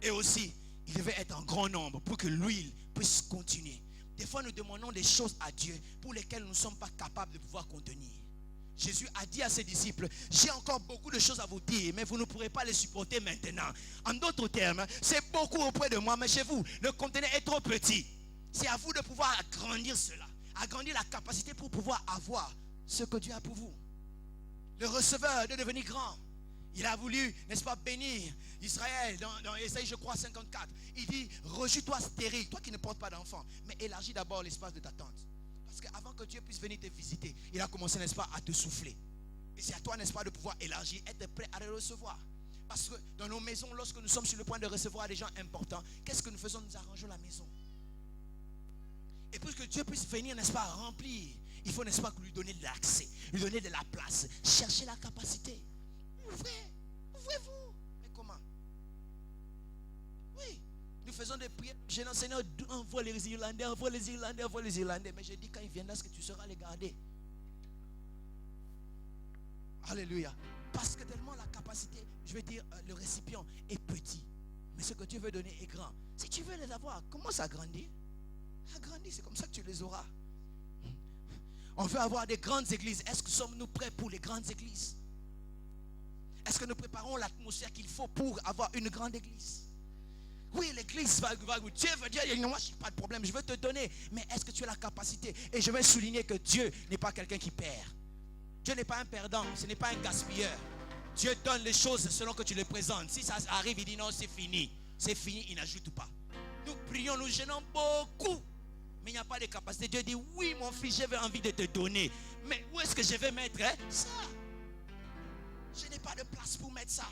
S1: Et aussi, ils devaient être en grand nombre pour que l'huile puisse continuer. Des fois, nous demandons des choses à Dieu pour lesquelles nous ne sommes pas capables de pouvoir contenir. Jésus a dit à ses disciples, j'ai encore beaucoup de choses à vous dire, mais vous ne pourrez pas les supporter maintenant. En d'autres termes, c'est beaucoup auprès de moi, mais chez vous, le conteneur est trop petit. C'est à vous de pouvoir agrandir cela, agrandir la capacité pour pouvoir avoir ce que Dieu a pour vous. Le receveur de devenir grand. Il a voulu, n'est-ce pas, bénir Israël dans Ésaïe, je crois, 54. Il dit, rejouis-toi stérile, toi qui ne portes pas d'enfant, mais élargis d'abord l'espace de ta tente. Parce qu'avant que Dieu puisse venir te visiter, il a commencé, n'est-ce pas, à te souffler. Et c'est à toi, n'est-ce pas, de pouvoir élargir, être prêt à le recevoir. Parce que dans nos maisons, lorsque nous sommes sur le point de recevoir des gens importants, qu'est-ce que nous faisons? Nous arrangeons la maison. Et pour que Dieu puisse venir, n'est-ce pas, remplir, il faut, n'est-ce pas, lui donner de l'accès, lui donner de la place, chercher la capacité. Ouvrez-vous. Mais comment? Oui, nous faisons des prières. J'ai enseigné, envoie les Irlandais, envoie les Irlandais, envoie les Irlandais. Mais j'ai dit, quand ils viennent là, est-ce que tu sauras les garder? Alléluia. Parce que tellement la capacité, je veux dire, le récipient est petit. Mais ce que Dieu veut donner est grand. Si tu veux les avoir, commence à grandir. Agrandis, c'est comme ça que tu les auras. On veut avoir des grandes églises. Est-ce que sommes-nous prêts pour les grandes églises? Est-ce que nous préparons l'atmosphère qu'il faut pour avoir une grande église? Oui, l'église va Dieu veut dire, moi je n'ai pas de problème, je veux te donner. Mais est-ce que tu as la capacité? Et je vais souligner que Dieu n'est pas quelqu'un qui perd. Dieu n'est pas un perdant, ce n'est pas un gaspilleur. Dieu donne les choses selon que tu les présentes. Si ça arrive, il dit non, c'est fini. C'est fini, il n'ajoute pas. Nous prions, nous gênons beaucoup. Mais il n'y a pas de capacité. Dieu dit, oui mon fils, j'avais envie de te donner. Mais où est-ce que je vais mettre ça? Je n'ai pas de place pour mettre ça.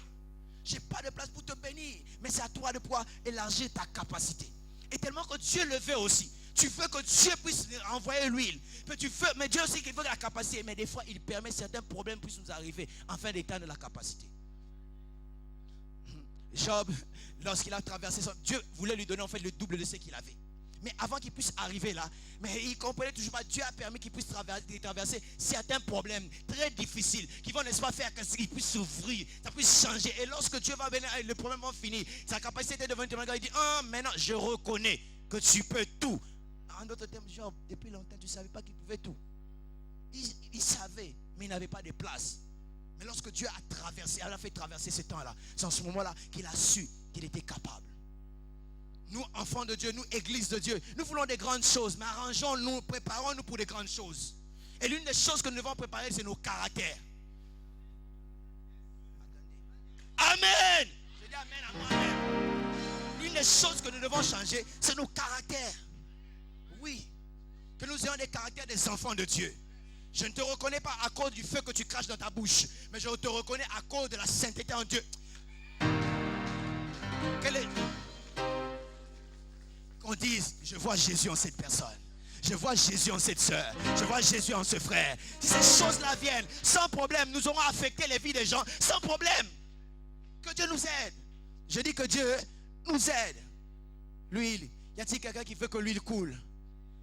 S1: Je n'ai pas de place pour te bénir. Mais c'est à toi de pouvoir élargir ta capacité. Et tellement que Dieu le veut aussi. Tu veux que Dieu puisse envoyer l'huile. Mais Dieu aussi qu'il veut la capacité. Mais des fois, il permet certains problèmes puissent nous arriver afin d'étendre la capacité. Job, lorsqu'il a traversé son... Dieu voulait lui donner en fait le double de ce qu'il avait. Mais avant qu'il puisse arriver là, mais il comprenait toujours pas, Dieu a permis qu'il puisse traverser certains problèmes très difficiles qui vont, n'est-ce pas, faire qu'il puisse s'ouvrir, ça puisse changer. Et lorsque Dieu va venir, le problème va finir. Sa capacité de devenir témoin, il dit, maintenant je reconnais que tu peux tout. En d'autres termes, Job, depuis longtemps, tu ne savais pas qu'il pouvait tout. Il savait, mais il n'avait pas de place. Mais lorsque Dieu a traversé, elle a fait traverser ce temps-là, c'est en ce moment-là qu'il a su qu'il était capable. Nous, enfants de Dieu, nous, église de Dieu, nous voulons des grandes choses, mais arrangeons-nous, préparons-nous pour des grandes choses. Et l'une des choses que nous devons préparer, c'est nos caractères. Amen. Je dis amen à moi-même. L'une des choses que nous devons changer, c'est nos caractères. Oui, que nous ayons des caractères des enfants de Dieu. Je ne te reconnais pas à cause du feu que tu craches dans ta bouche, mais je te reconnais à cause de la sainteté en Dieu. Qu'on dise, je vois Jésus en cette personne. Je vois Jésus en cette soeur. Je vois Jésus en ce frère. Si ces choses-là viennent, sans problème, nous aurons affecté les vies des gens, sans problème. Que Dieu nous aide. Je dis que Dieu nous aide. L'huile, y a-t-il quelqu'un qui veut que l'huile coule?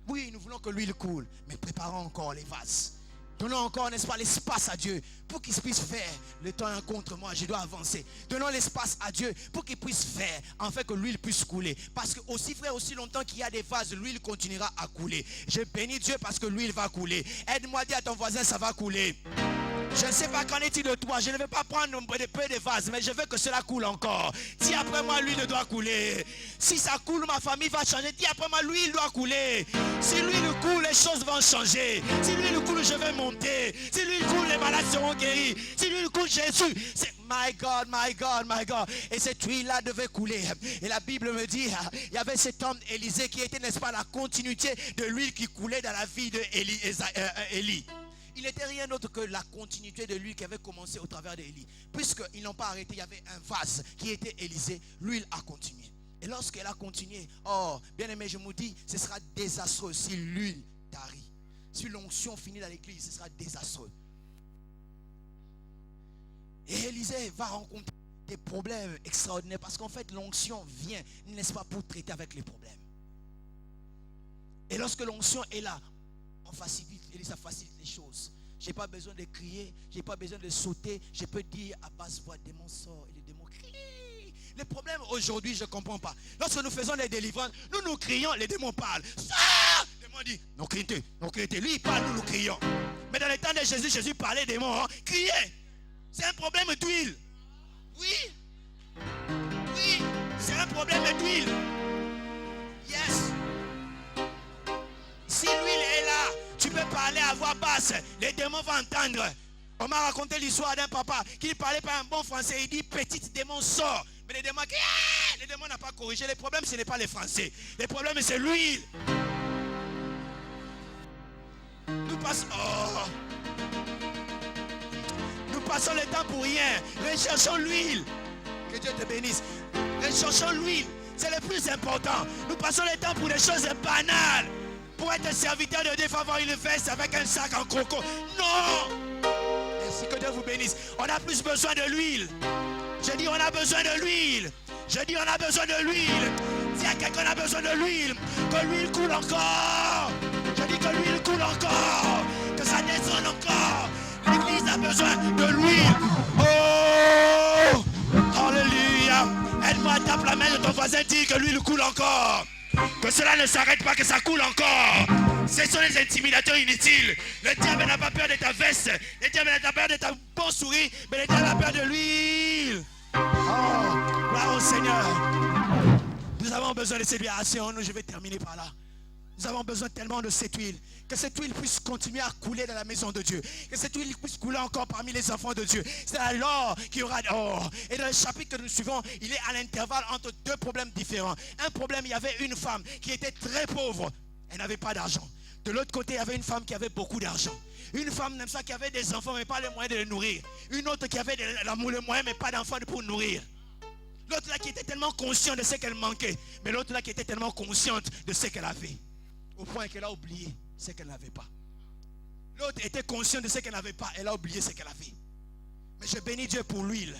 S1: Oui, nous voulons que l'huile coule, mais préparons encore les vases. Donnons encore, n'est-ce pas, l'espace à Dieu pour qu'il puisse faire. Le temps est contre moi, je dois avancer. Donnons l'espace à Dieu pour qu'il puisse faire, en fait que l'huile puisse couler. Parce que aussi frère, aussi longtemps qu'il y a des vases, l'huile continuera à couler. Je bénis Dieu parce que l'huile va couler. Aide-moi à dire à ton voisin, ça va couler. Je ne sais pas qu'en est-il de toi. Je ne vais pas prendre peu de vases, mais je veux que cela coule encore. Dis après moi, l'huile doit couler. Si ça coule, ma famille va changer. Dis après moi, l'huile doit couler. Si l'huile coule, les choses vont changer. Si l'huile coule, je vais monter. Si l'huile coule, les malades seront guéris. Si l'huile coule, Jésus. C'est my God, my God, my God. Et cette huile-là devait couler. Et la Bible me dit, il y avait cet homme Élisée qui était, n'est-ce pas, la continuité de l'huile qui coulait dans la vie d'Élie. Il n'était rien d'autre que la continuité de l'huile qui avait commencé au travers d'Élie. Puisqu'ils n'ont pas arrêté, il y avait un vase qui était Élisée. L'huile a continué. Et lorsqu'elle a continué, bien aimé, je vous dis, ce sera désastreux si l'huile tarit. Si l'onction finit dans l'église, ce sera désastreux. Et Élisée va rencontrer des problèmes extraordinaires parce qu'en fait, l'onction vient, n'est-ce pas, pour traiter avec les problèmes. Et lorsque l'onction est là, ça facilite les choses. Je n'ai pas besoin de crier, je n'ai pas besoin de sauter. Je peux dire à basse voix, démon sort et les démons crient. Les problèmes aujourd'hui, je ne comprends pas. Lorsque nous faisons des délivrances, nous crions, les démons parlent. Ça! Le démon dit, non criez, non criez. Lui il parle, nous crions. Mais dans le temps de Jésus, Jésus parlait des démons, criez. C'est un problème d'huile. Oui, c'est un problème d'huile. Yes. passe, les démons vont entendre. On m'a raconté l'histoire d'un papa qui ne parlait pas un bon français. Il dit, petit démon sort. Mais les démons, les démons n'ont pas corrigé. Le problème, ce n'est pas les Français. Le problème, c'est l'huile. Nous passons le temps pour rien. Recherchons l'huile. Que Dieu te bénisse. Recherchons l'huile. C'est le plus important. Nous passons le temps pour des choses banales. Pour être serviteur de Dieu, il faut avoir une veste avec un sac en croco. Non! Merci, que Dieu vous bénisse. On a plus besoin de l'huile. Je dis on a besoin de l'huile. Je dis on a besoin de l'huile. Si quelqu'un a besoin de l'huile, que l'huile coule encore. Je dis que l'huile coule encore. Que ça descende encore. L'église a besoin de l'huile. Oh! Alléluia. Aide-moi à taper la main de ton voisin, dis que l'huile coule encore. Que cela ne s'arrête pas, que ça coule encore. Ce sont les intimidateurs inutiles. Le diable n'a pas peur de ta veste. Le diable n'a pas peur de ta bonne souris. Mais le diable a peur de l'huile. Oh, gloire au Seigneur. Nous avons besoin de cette libération. Je vais terminer par là. Nous avons besoin tellement de cette huile. Que cette huile puisse continuer à couler dans la maison de Dieu. Que cette huile puisse couler encore parmi les enfants de Dieu. C'est alors qu'il y aura... Oh. Et dans le chapitre que nous suivons, il est à l'intervalle entre deux problèmes différents. Un problème, il y avait une femme qui était très pauvre. Elle n'avait pas d'argent. De l'autre côté, il y avait une femme qui avait beaucoup d'argent. Une femme comme ça qui avait des enfants mais pas les moyens de les nourrir. Une autre qui avait les moyens mais pas d'enfants pour nourrir. L'autre là qui était tellement consciente de ce qu'elle manquait. Mais l'autre là qui était tellement consciente de ce qu'elle avait. Au point qu'elle a oublié ce qu'elle n'avait pas. L'autre était consciente de ce qu'elle n'avait pas. Elle a oublié ce qu'elle avait. Mais je bénis Dieu pour l'huile.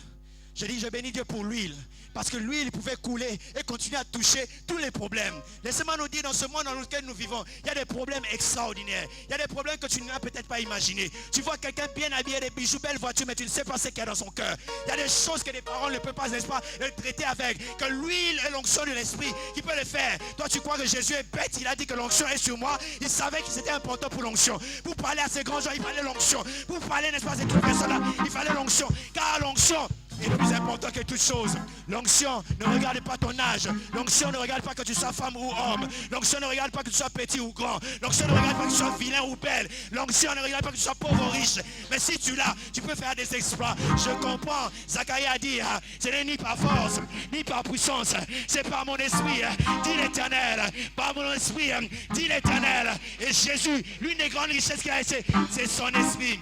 S1: Je dis, je bénis Dieu pour l'huile. Parce que l'huile pouvait couler et continuer à toucher tous les problèmes. Laissez-moi nous dire, dans ce monde dans lequel nous vivons, il y a des problèmes extraordinaires. Il y a des problèmes que tu n'as peut-être pas imaginés. Tu vois quelqu'un bien habillé, des bijoux, belle voiture, mais tu ne sais pas ce qu'il y a dans son cœur. Il y a des choses que les parents ne peuvent pas, n'est-ce pas, le traiter avec. Que l'huile est l'onction de l'esprit qui peut le faire. Toi, tu crois que Jésus est bête. Il a dit que l'onction est sur moi. Il savait que c'était important pour l'onction. Pour parler à ces grands gens, il fallait l'onction. Pour parler, n'est-ce pas, à ces personnes-là, il fallait l'onction. Car l'onction est plus important que toute chose. L'onction ne regarde pas ton âge. L'onction ne regarde pas que tu sois femme ou homme. L'onction ne regarde pas que tu sois petit ou grand. L'onction ne regarde pas que tu sois vilain ou belle. L'onction ne regarde pas que tu sois pauvre ou riche. Mais si tu l'as, tu peux faire des exploits. Je comprends. Zacharie a dit, ce n'est ni par force, ni par puissance. C'est par mon esprit, dit l'Éternel. Par mon esprit, dit l'Éternel. Et Jésus, l'une des grandes richesses qu'il a laissées, c'est son esprit.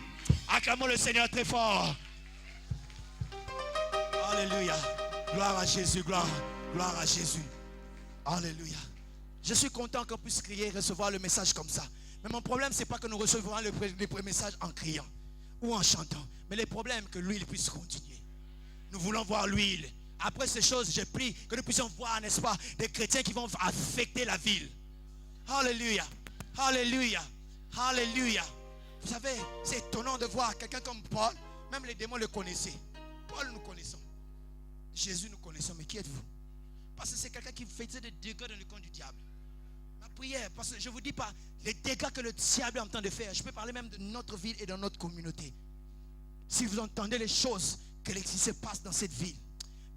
S1: Acclamons le Seigneur très fort. Alléluia. Gloire à Jésus, gloire à Jésus. Alléluia. Je suis content qu'on puisse crier, recevoir le message comme ça. Mais mon problème, ce n'est pas que nous recevrons le message en criant ou en chantant. Mais le problème, que l'huile puisse continuer. Nous voulons voir l'huile. Après ces choses, je prie que nous puissions voir, n'est-ce pas, des chrétiens qui vont affecter la ville. Alléluia. Alléluia. Alléluia. Vous savez, c'est étonnant de voir quelqu'un comme Paul. Même les démons le connaissaient. Paul, nous connaissons. Jésus, nous connaissons, mais qui êtes-vous? Parce que c'est quelqu'un qui faisait des dégâts dans le camp du diable. Ma prière, parce que je ne vous dis pas les dégâts que le diable est en train de faire. Je peux parler même de notre ville et de notre communauté. Si vous entendez les choses qui se passent dans cette ville,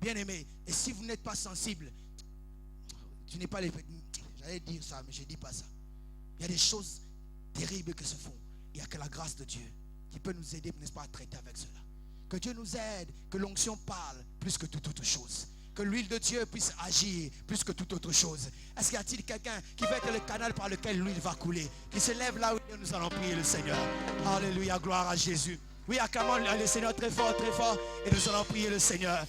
S1: bien aimé, et si vous n'êtes pas sensible, tu n'es pas les... J'allais dire ça, mais je ne dis pas ça. Il y a des choses terribles qui se font. Il n'y a que la grâce de Dieu qui peut nous aider, n'est-ce pas, à traiter avec cela. Que Dieu nous aide, que l'onction parle plus que toute autre chose. Que l'huile de Dieu puisse agir plus que toute autre chose. Est-ce qu'il y a-t-il quelqu'un qui va être le canal par lequel l'huile va couler? Qui se lève là où nous allons prier le Seigneur. Alléluia, gloire à Jésus. Oui, acclamons le Seigneur très fort, et nous allons prier le Seigneur.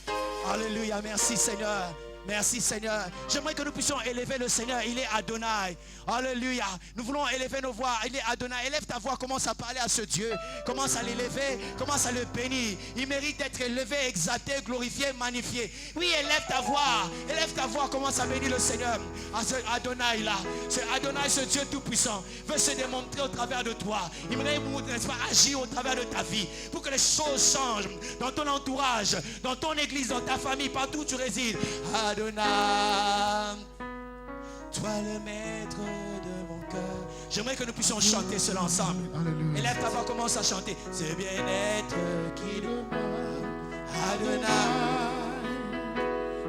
S1: Alléluia, merci Seigneur. Merci Seigneur. J'aimerais que nous puissions élever le Seigneur. Il est Adonai. Alléluia. Nous voulons élever nos voix. Il est Adonai. Élève ta voix. Commence à parler à ce Dieu. Commence à l'élever. Commence à le bénir. Il mérite d'être élevé, exalté, glorifié, magnifié. Oui, élève ta voix. Élève ta voix. Commence à bénir le Seigneur. À ce Adonai là. Ce Adonai, ce Dieu tout-puissant, veut se démontrer au travers de toi. Il aimerait, n'est-ce pas, agir au travers de ta vie. Pour que les choses changent dans ton entourage, dans ton église, dans ta famille, partout où tu résides. Adonai, toi le maître de mon cœur. J'aimerais que nous puissions chanter cela ensemble. Alléluia. Élève ta voix, commence à chanter. C'est bien-être qui demeure. Adonai,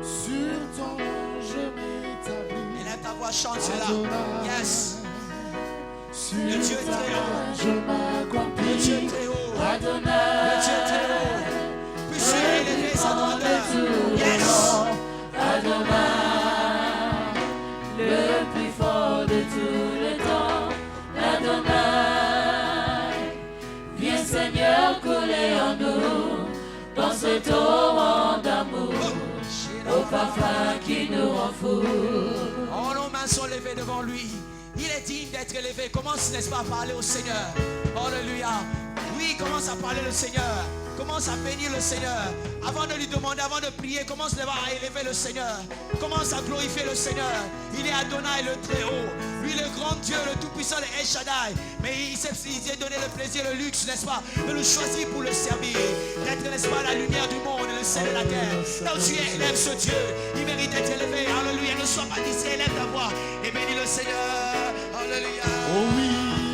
S1: sur ton je m'établis. Élève ta voix, chante cela. Yes. Le Dieu très haut.
S2: je m'accomplis.
S1: Le Dieu très haut.
S2: Adonai,
S1: Le Dieu très haut. Puisse élever sa grandeur. Yes.
S2: Adonai, le plus fort de tous les temps. Adonai, viens Seigneur couler en nous dans ce torrent d'amour. Au parfum qui nous rend fous.
S1: Oh, nos mains sont levées devant lui. Il est digne d'être élevé. Commence, n'est-ce pas, à parler au Seigneur. Alléluia. Oui, commence à parler au Seigneur. Commence à bénir le Seigneur. Avant de lui demander, avant de prier, commence à élever le Seigneur. Commence à glorifier le Seigneur. Il est Adonai, le Très-Haut. Lui, le grand Dieu, le Tout-Puissant, le El Shaddai. Mais il s'est donné le plaisir, le luxe, n'est-ce pas, de le choisir pour le servir. D'être, n'est-ce pas, la lumière du monde et le sel de la terre. Donc tu élèves ce Dieu. Il mérite d'être élevé. Alléluia. Ne sois pas d'ici, élève ta voix. Et bénis le Seigneur. Alléluia.
S3: Oh oui,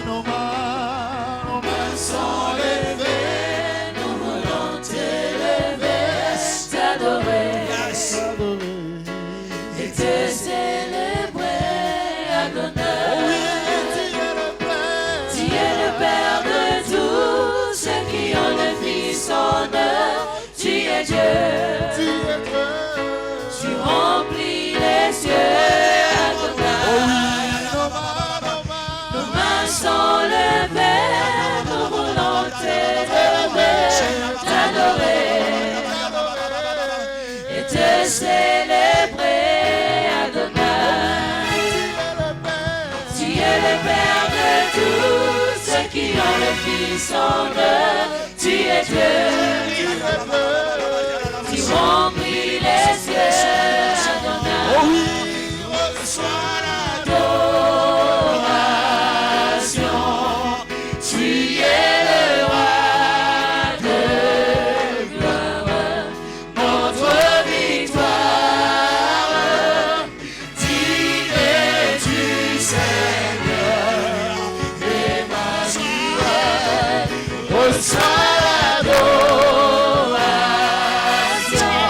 S3: nos mains sont levées, nous voulons t'élever,
S2: T'adorer
S3: t'adorer.
S2: et te célébrer. Adonai,
S3: Oh oui, tu es le Père,
S2: tu es le Père de tous ceux qui ont le Fils en eux. Tu es Dieu,
S3: tu es Dieu.
S2: tu remplis les cieux. Adonai,
S3: Oh oui, nos mains
S2: sont levées, nous voulons t'élever, t'adorer et te célébrer. Adonai, tu es le Père de tous ceux qui ont le Fils en eux. Tu es Dieu, tu remplis les cieux. Adonai,
S3: oh oui,
S1: Reçois la
S2: tu es le roi de gloire, notre victoire, digne du Seigneur, Emmanuel, reçois